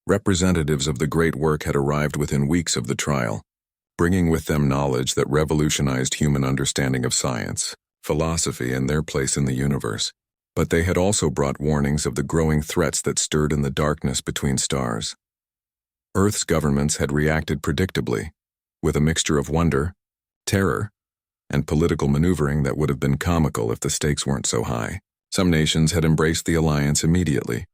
Representatives of the great work had arrived within weeks of the trial, bringing with them knowledge that revolutionized human understanding of science, philosophy, and their place in the universe. But they had also brought warnings of the growing threats that stirred in the darkness between stars. Earth's governments had reacted predictably, with a mixture of wonder, terror, and political maneuvering that would have been comical if the stakes weren't so high. Some nations had embraced the alliance immediately,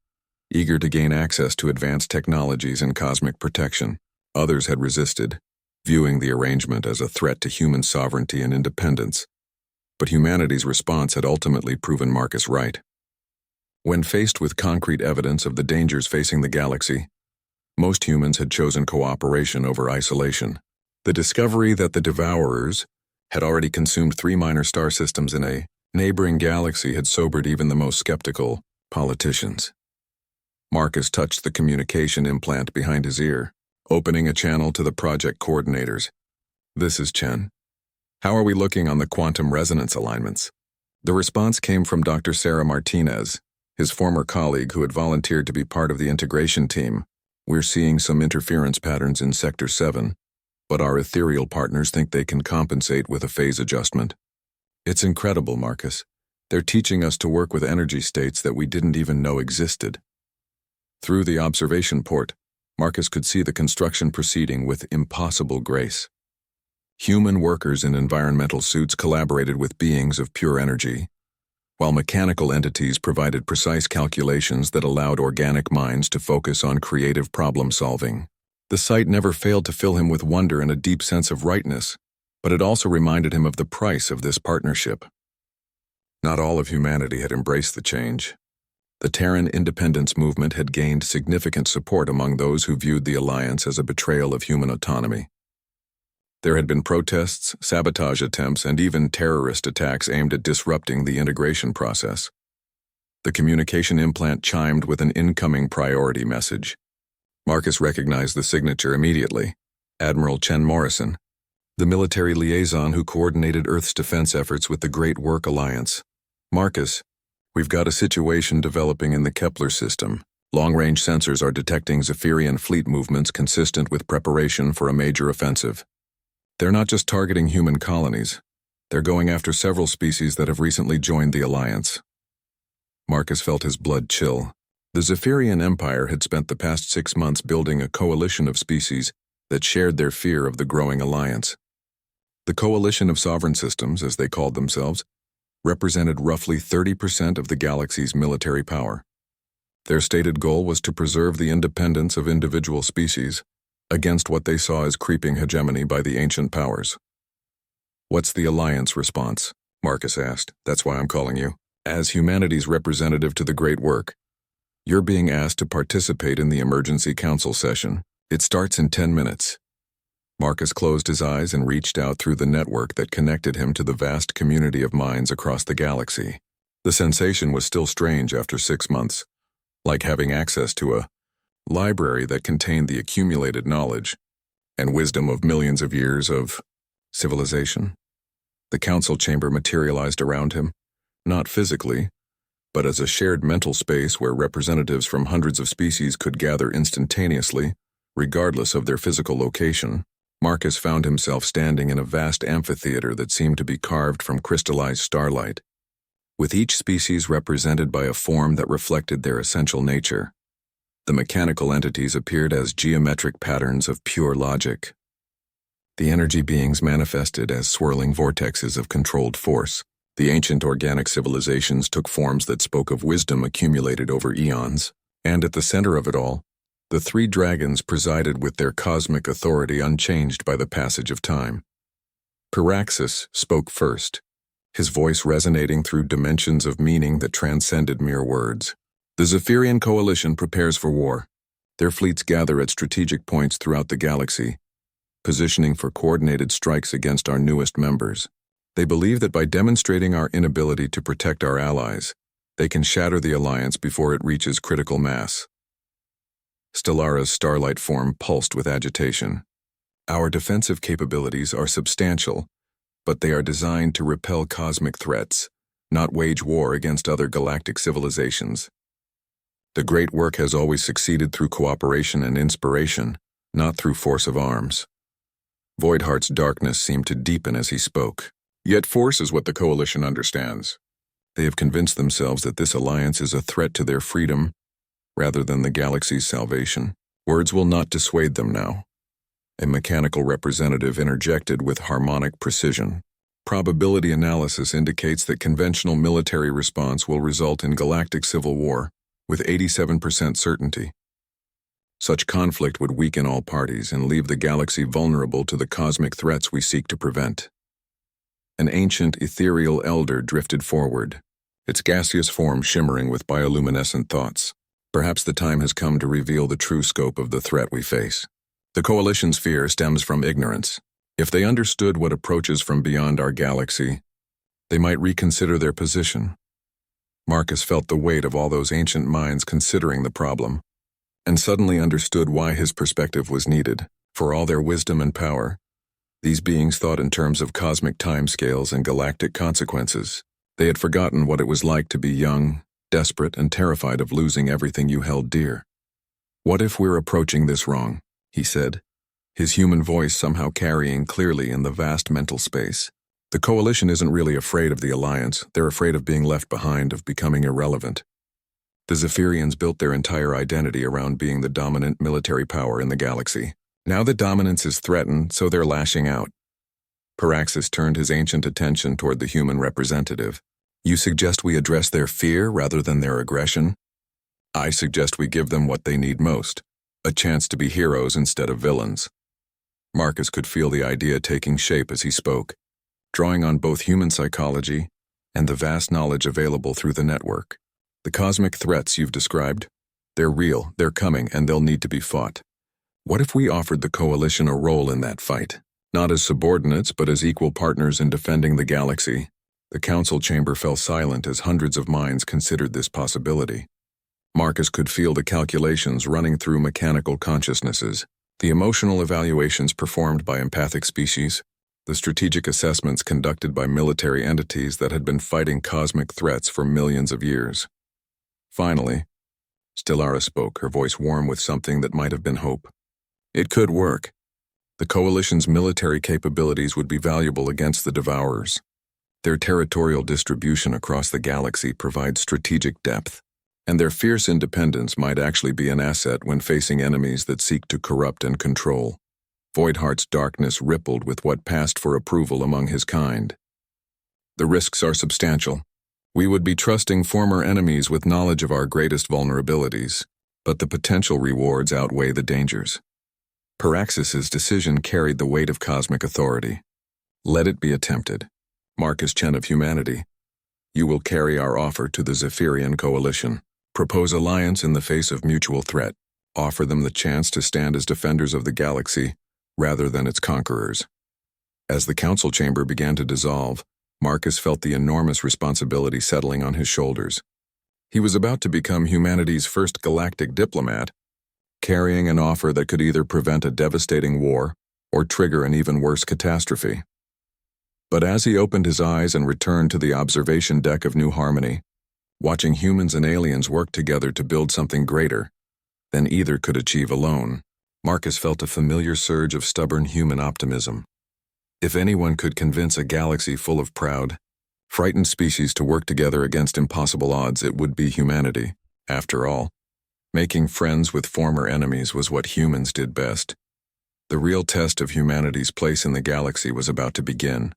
eager to gain access to advanced technologies and cosmic protection. Others had resisted, viewing the arrangement as a threat to human sovereignty and independence. But humanity's response had ultimately proven Marcus right. When faced with concrete evidence of the dangers facing the galaxy, most humans had chosen cooperation over isolation. The discovery that the Devourers had already consumed 3 minor star systems in a neighboring galaxy had sobered even the most skeptical politicians. Marcus touched the communication implant behind his ear, opening a channel to the project coordinators. "This is Chen. How are we looking on the quantum resonance alignments?" The response came from Dr. Sarah Martinez, his former colleague who had volunteered to be part of the integration team. "We're seeing some interference patterns in Sector 7, but our ethereal partners think they can compensate with a phase adjustment." "It's incredible, Marcus. They're teaching us to work with energy states that we didn't even know existed." Through the observation port, Marcus could see the construction proceeding with impossible grace. Human workers in environmental suits collaborated with beings of pure energy, while mechanical entities provided precise calculations that allowed organic minds to focus on creative problem-solving. The sight never failed to fill him with wonder and a deep sense of rightness, but it also reminded him of the price of this partnership. Not all of humanity had embraced the change. The Terran independence movement had gained significant support among those who viewed the alliance as a betrayal of human autonomy. There had been protests, sabotage attempts, and even terrorist attacks aimed at disrupting the integration process. The communication implant chimed with an incoming priority message. Marcus recognized the signature immediately: Admiral Chen Morrison, the military liaison who coordinated Earth's defense efforts with the Great Work Alliance. "Marcus, we've got a situation developing in the Kepler system. Long-range sensors are detecting Zephyrian fleet movements consistent with preparation for a major offensive. They're not just targeting human colonies. They're going after several species that have recently joined the alliance." Marcus felt his blood chill. The Zephyrian Empire had spent the past 6 months building a coalition of species that shared their fear of the growing alliance. The Coalition of Sovereign Systems, as they called themselves, represented roughly 30% of the galaxy's military power. Their stated goal was to preserve the independence of individual species against what they saw as creeping hegemony by the ancient powers. "What's the alliance response?" Marcus asked. "That's why I'm calling you. As humanity's representative to the great work, you're being asked to participate in the emergency council session. It starts in 10 minutes. Marcus closed his eyes and reached out through the network that connected him to the vast community of minds across the galaxy. The sensation was still strange after 6 months, like having access to a library that contained the accumulated knowledge and wisdom of millions of years of civilization. The council chamber materialized around him, not physically, but as a shared mental space where representatives from hundreds of species could gather instantaneously, regardless of their physical location. Marcus found himself standing in a vast amphitheater that seemed to be carved from crystallized starlight, with each species represented by a form that reflected their essential nature. The mechanical entities appeared as geometric patterns of pure logic. The energy beings manifested as swirling vortexes of controlled force. The ancient organic civilizations took forms that spoke of wisdom accumulated over eons, and at the center of it all, the 3 dragons presided with their cosmic authority unchanged by the passage of time. Piraxis spoke first, his voice resonating through dimensions of meaning that transcended mere words. "The Zephyrian Coalition prepares for war. Their fleets gather at strategic points throughout the galaxy, positioning for coordinated strikes against our newest members. They believe that by demonstrating our inability to protect our allies, they can shatter the alliance before it reaches critical mass." Stellara's starlight form pulsed with agitation. "Our defensive capabilities are substantial, but they are designed to repel cosmic threats, not wage war against other galactic civilizations." The great work has always succeeded through cooperation and inspiration, not through force of arms. Voidheart's darkness seemed to deepen as he spoke. Yet force is what the Coalition understands. They have convinced themselves that this alliance is a threat to their freedom, rather than the galaxy's salvation. Words will not dissuade them now. A mechanical representative interjected with harmonic precision. Probability analysis indicates that conventional military response will result in galactic civil war, with 87% certainty. Such conflict would weaken all parties and leave the galaxy vulnerable to the cosmic threats we seek to prevent. An ancient, ethereal elder drifted forward, its gaseous form shimmering with bioluminescent thoughts. Perhaps the time has come to reveal the true scope of the threat we face. The Coalition's fear stems from ignorance. If they understood what approaches from beyond our galaxy, they might reconsider their position. Marcus felt the weight of all those ancient minds considering the problem, and suddenly understood why his perspective was needed. For all their wisdom and power, these beings thought in terms of cosmic timescales and galactic consequences. They had forgotten what it was like to be young, desperate, and terrified of losing everything you held dear. "What if we're approaching this wrong?" he said, his human voice somehow carrying clearly in the vast mental space. The Coalition isn't really afraid of the Alliance, they're afraid of being left behind, of becoming irrelevant. The Zephyrians built their entire identity around being the dominant military power in the galaxy. Now that dominance is threatened, so they're lashing out. Paraxis turned his ancient attention toward the human representative. "You suggest we address their fear rather than their aggression? I suggest we give them what they need most, a chance to be heroes instead of villains." Marcus could feel the idea taking shape as he spoke, drawing on both human psychology and the vast knowledge available through the network. "The cosmic threats you've described, they're real, they're coming, and they'll need to be fought. What if we offered the Coalition a role in that fight? Not as subordinates, but as equal partners in defending the galaxy?" The council chamber fell silent as hundreds of minds considered this possibility. Marcus could feel the calculations running through mechanical consciousnesses, the emotional evaluations performed by empathic species, the strategic assessments conducted by military entities that had been fighting cosmic threats for millions of years. Finally, Stellara spoke, her voice warm with something that might have been hope. It could work. The Coalition's military capabilities would be valuable against the Devourers. Their territorial distribution across the galaxy provides strategic depth, and their fierce independence might actually be an asset when facing enemies that seek to corrupt and control. Voidheart's darkness rippled with what passed for approval among his kind. "The risks are substantial. We would be trusting former enemies with knowledge of our greatest vulnerabilities, but the potential rewards outweigh the dangers." Paraxis's decision carried the weight of cosmic authority. "Let it be attempted. Marcus Chen of Humanity, you will carry our offer to the Zephyrian Coalition. Propose alliance in the face of mutual threat. Offer them the chance to stand as defenders of the galaxy rather than its conquerors." As the council chamber began to dissolve, Marcus felt the enormous responsibility settling on his shoulders. He was about to become humanity's first galactic diplomat, carrying an offer that could either prevent a devastating war or trigger an even worse catastrophe. But as he opened his eyes and returned to the observation deck of New Harmony, watching humans and aliens work together to build something greater than either could achieve alone, Marcus felt a familiar surge of stubborn human optimism. If anyone could convince a galaxy full of proud, frightened species to work together against impossible odds, it would be humanity. After all, making friends with former enemies was what humans did best. The real test of humanity's place in the galaxy was about to begin.